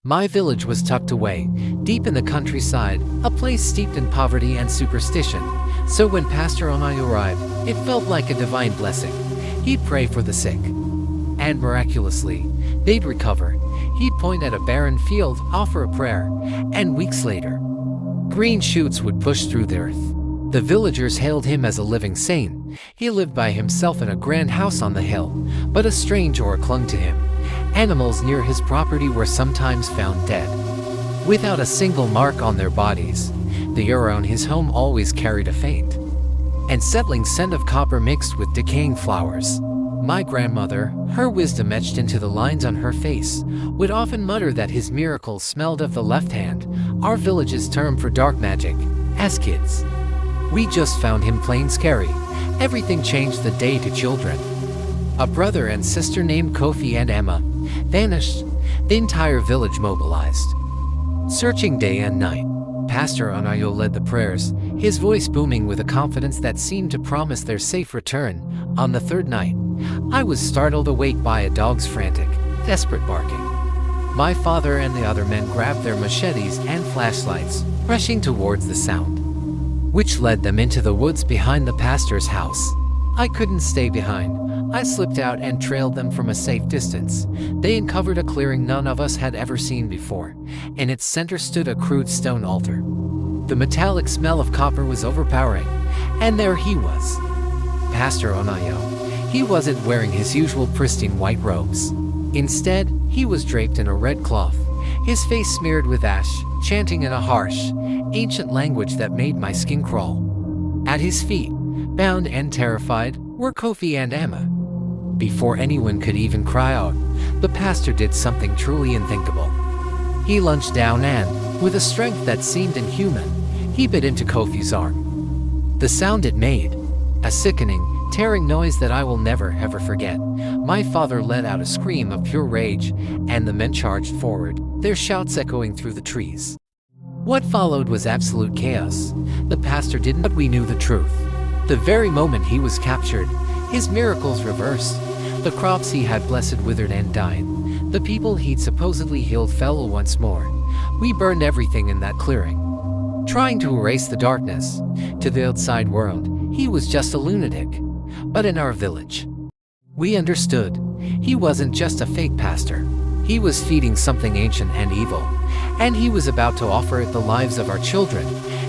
My village was tucked away, deep in the countryside, a place steeped in poverty and superstition. So when Pastor Onai arrived, it felt like a divine blessing. He'd pray for the sick, and miraculously, they'd recover. He'd point at a barren field, offer a prayer, and weeks later, green shoots would push through the earth. The villagers hailed him as a living saint. He lived by himself in a grand house on the hill, but a strange aura clung to him. Animals near his property were sometimes found dead, without a single mark on their bodies. The aura on his home always carried a faint and settling scent of copper mixed with decaying flowers. My grandmother, her wisdom etched into the lines on her face, would often mutter that his miracles smelled of the left hand, our village's term for dark magic. As kids, we just found him plain scary. Everything changed the day to children. A brother and sister named Kofi and Emma vanished. The entire village mobilized, searching day and night. Pastor Anayo led the prayers, his voice booming with a confidence that seemed to promise their safe return. On the third night, I was startled awake by a dog's frantic, desperate barking. My father and the other men grabbed their machetes and flashlights, rushing towards the sound, which led them into the woods behind the pastor's house. I couldn't stay behind. I slipped out and trailed them from a safe distance. They uncovered a clearing none of us had ever seen before. In its center stood a crude stone altar. The metallic smell of copper was overpowering, and there he was, Pastor Onayo. He wasn't wearing his usual pristine white robes. Instead, he was draped in a red cloth, his face smeared with ash, chanting in a harsh, ancient language that made my skin crawl. At his feet, bound and terrified, were Kofi and Emma. Before anyone could even cry out, the pastor did something truly unthinkable. He lunged down and, with a strength that seemed inhuman, he bit into Kofi's arm. The sound it made, a sickening, tearing noise that I will never ever forget. My father let out a scream of pure rage, and the men charged forward, their shouts echoing through the trees. What followed was absolute chaos. The pastor didn't, but we knew the truth. The very moment he was captured, his miracles reversed. The crops he had blessed withered and died. The people he'd supposedly healed fell once more. We burned everything in that clearing, trying to erase the darkness. To the outside world, he was just a lunatic. But in our village, we understood. He wasn't just a fake pastor. He was feeding something ancient and evil, and he was about to offer it the lives of our children.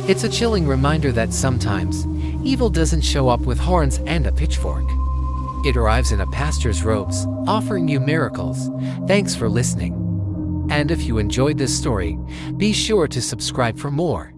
It's a chilling reminder that sometimes, evil doesn't show up with horns and a pitchfork. It arrives in a pastor's robes, offering you miracles. Thanks for listening. And if you enjoyed this story, be sure to subscribe for more.